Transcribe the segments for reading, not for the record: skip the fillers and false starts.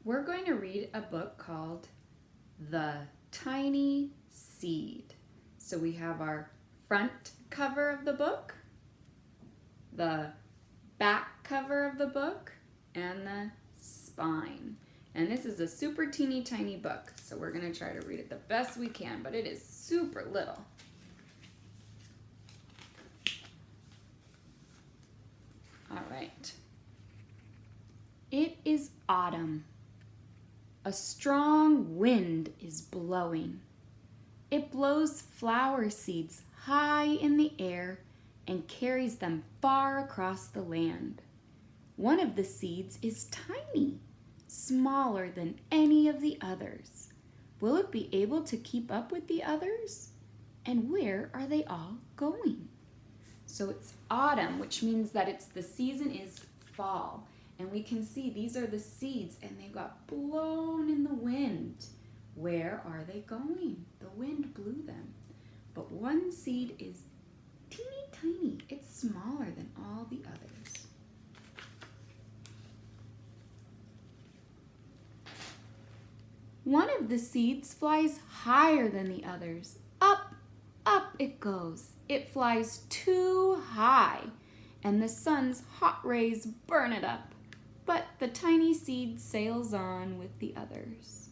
We're going to read a book called The Tiny Seed. So we have our front cover of the book, the back cover of the book, and the spine. And this is a super teeny tiny book, so we're going to try to read it the best we can, but it is super little. All right. It is autumn. A strong wind is blowing. It blows flower seeds high in the air and carries them far across the land. One of the seeds is tiny, smaller than any of the others. Will it be able to keep up with the others? And where are they all going? So it's autumn, which means that the season is fall. And we can see these are the seeds and they got blown in the wind. Where are they going? The wind blew them. But one seed is teeny tiny. It's smaller than all the others. One of the seeds flies higher than the others. Up, up it goes. It flies too high, and the sun's hot rays burn it up. But the tiny seed sails on with the others.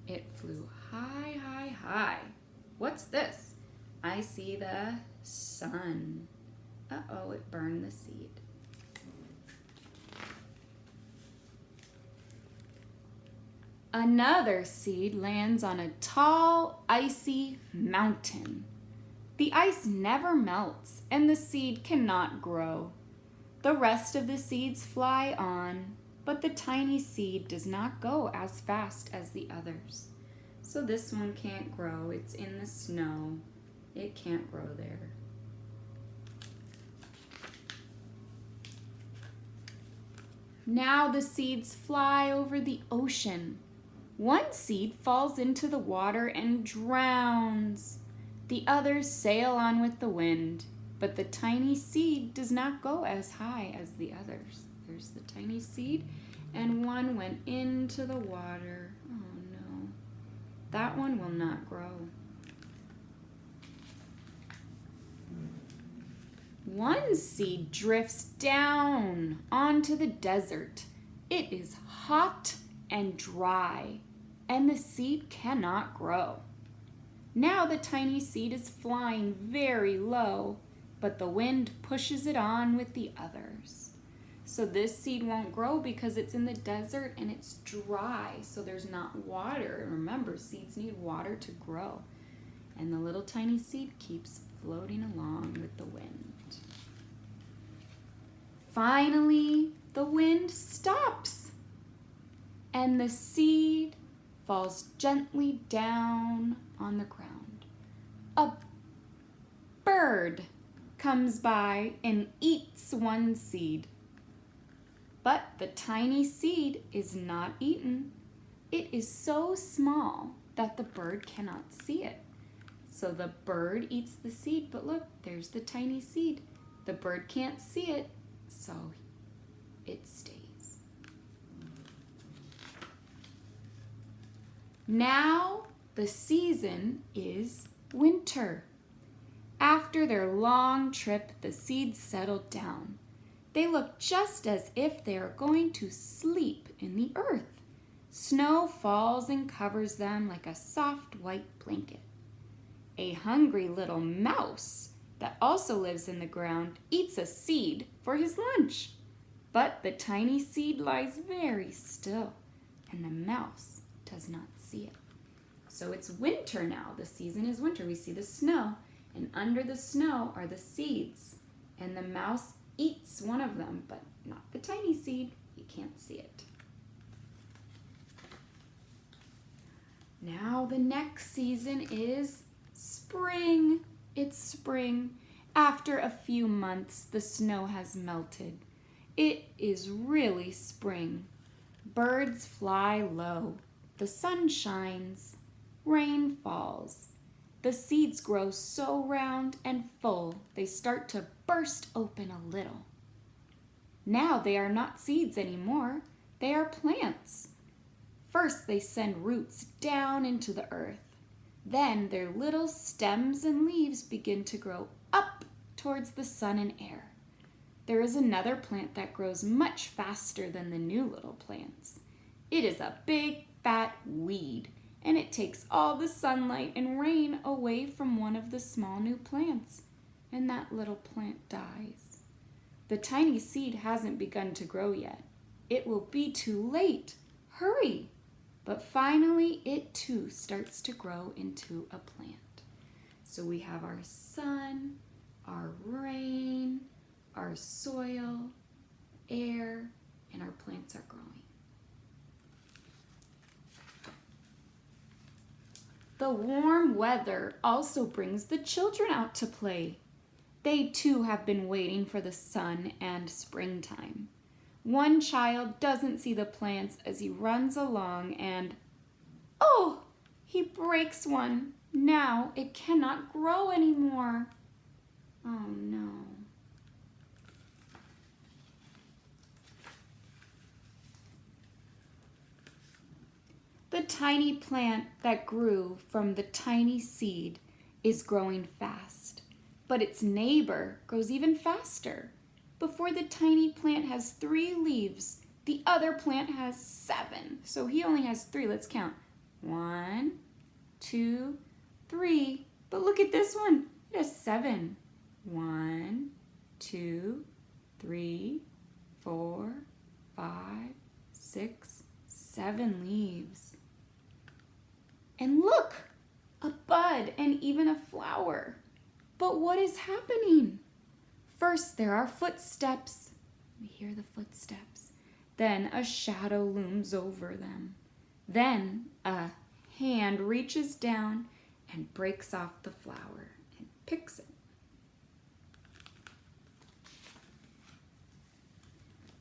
It flew high, high, high. What's this? I see the sun. Uh-oh, it burned the seed. Another seed lands on a tall, icy mountain. The ice never melts, and the seed cannot grow. The rest of the seeds fly on, but the tiny seed does not go as fast as the others. So this one can't grow. It's in the snow. It can't grow there. Now the seeds fly over the ocean. One seed falls into the water and drowns. The others sail on with the wind, but the tiny seed does not go as high as the others. There's the tiny seed, and one went into the water. Oh no, that one will not grow. One seed drifts down onto the desert. It is hot and dry, and the seed cannot grow. Now the tiny seed is flying very low, but the wind pushes it on with the others. So this seed won't grow because it's in the desert and it's dry, so there's not water. Remember, seeds need water to grow. And the little tiny seed keeps floating along with the wind. Finally, the wind stops, and the seed falls gently down on the ground. A bird comes by and eats one seed. But the tiny seed is not eaten. It is so small that the bird cannot see it. So the bird eats the seed, but look, there's the tiny seed. The bird can't see it, so it stays. Now the season is winter. After their long trip, the seeds settled down. They look just as if they are going to sleep in the earth. Snow falls and covers them like a soft white blanket. A hungry little mouse that also lives in the ground eats a seed for his lunch. But the tiny seed lies very still, and the mouse does not see it. So it's winter now. The season is winter. We see the snow, and under the snow are the seeds. And the mouse eats one of them, but not the tiny seed. You can't see it. Now the next season is spring. It's spring. After a few months, the snow has melted. It is really spring. Birds fly low. The sun shines. Rain falls. The seeds grow so round and full, they start to burst open a little. Now they are not seeds anymore. They are plants. First, they send roots down into the earth. Then their little stems and leaves begin to grow up towards the sun and air. There is another plant that grows much faster than the new little plants. It is a big, fat weed, and it takes all the sunlight and rain away from one of the small new plants, and that little plant dies. The tiny seed hasn't begun to grow yet. It will be too late. Hurry! But finally, it too starts to grow into a plant. So we have our sun, our rain, our soil, air, and our plants are growing. The warm weather also brings the children out to play. They too have been waiting for the sun and springtime. One child doesn't see the plants as he runs along and, oh, he breaks one. Now it cannot grow anymore. Oh no. The tiny plant that grew from the tiny seed is growing fast, but its neighbor grows even faster. Before the tiny plant has 3 leaves, the other plant has 7. So he only has 3. Let's count. 1, 2, 3. But look at this one. It has 7. 1, 2, 3, 4, 5, 6, 7 leaves. And look, a bud and even a flower. But what is happening? First, there are footsteps. We hear the footsteps. Then a shadow looms over them. Then a hand reaches down and breaks off the flower and picks it.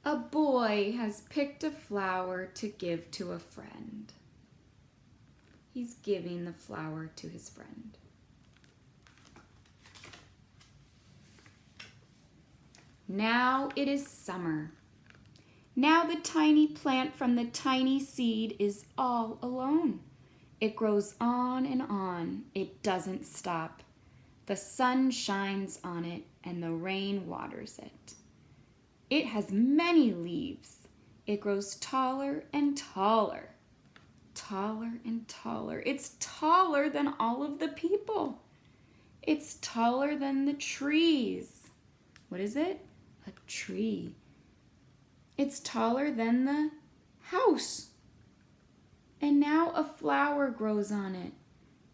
A boy has picked a flower to give to a friend. He's giving the flower to his friend. Now it is summer. Now the tiny plant from the tiny seed is all alone. It grows on and on. It doesn't stop. The sun shines on it and the rain waters it. It has many leaves. It grows taller and taller. Taller and taller. It's taller than all of the people. It's taller than the trees. What is it? A tree. It's taller than the house. And now a flower grows on it.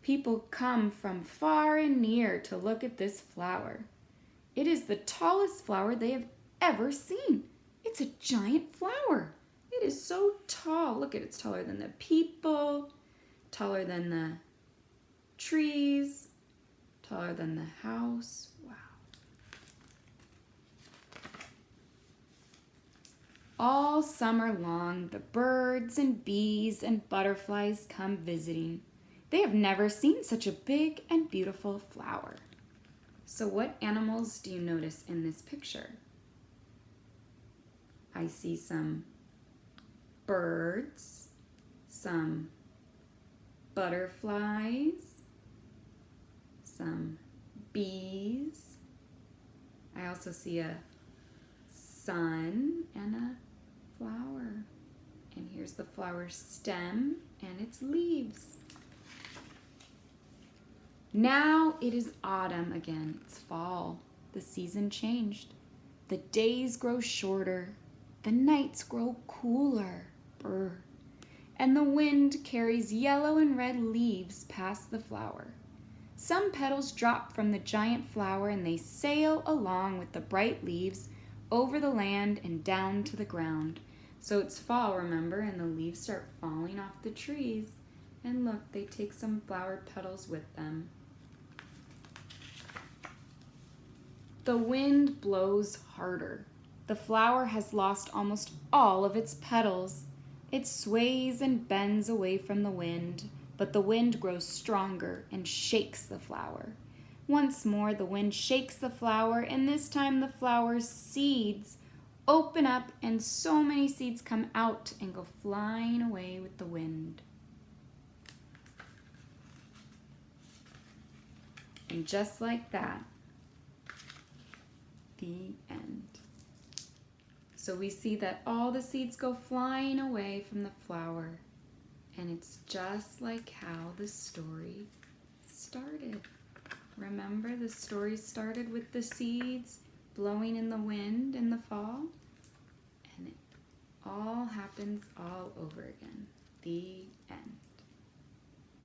People come from far and near to look at this flower. It is the tallest flower they have ever seen. It's a giant flower. It is so tall. Look at it. It's taller than the people, taller than the trees, taller than the house. Wow. All summer long, the birds and bees and butterflies come visiting. They have never seen such a big and beautiful flower. So what animals do you notice in this picture? I see some birds, some butterflies, some bees. I also see a sun and a flower. And here's the flower stem and its leaves. Now it is autumn again. It's fall. The season changed. The days grow shorter. The nights grow cooler. Brr. And the wind carries yellow and red leaves past the flower. Some petals drop from the giant flower and they sail along with the bright leaves over the land and down to the ground. So it's fall, remember, and the leaves start falling off the trees. And look, they take some flower petals with them. The wind blows harder. The flower has lost almost all of its petals. It sways and bends away from the wind, but the wind grows stronger and shakes the flower. Once more, the wind shakes the flower, and this time the flower's seeds open up and so many seeds come out and go flying away with the wind. And just like that, the end. So we see that all the seeds go flying away from the flower. And it's just like how the story started. Remember, the story started with the seeds blowing in the wind in the fall, and it all happens all over again. The end.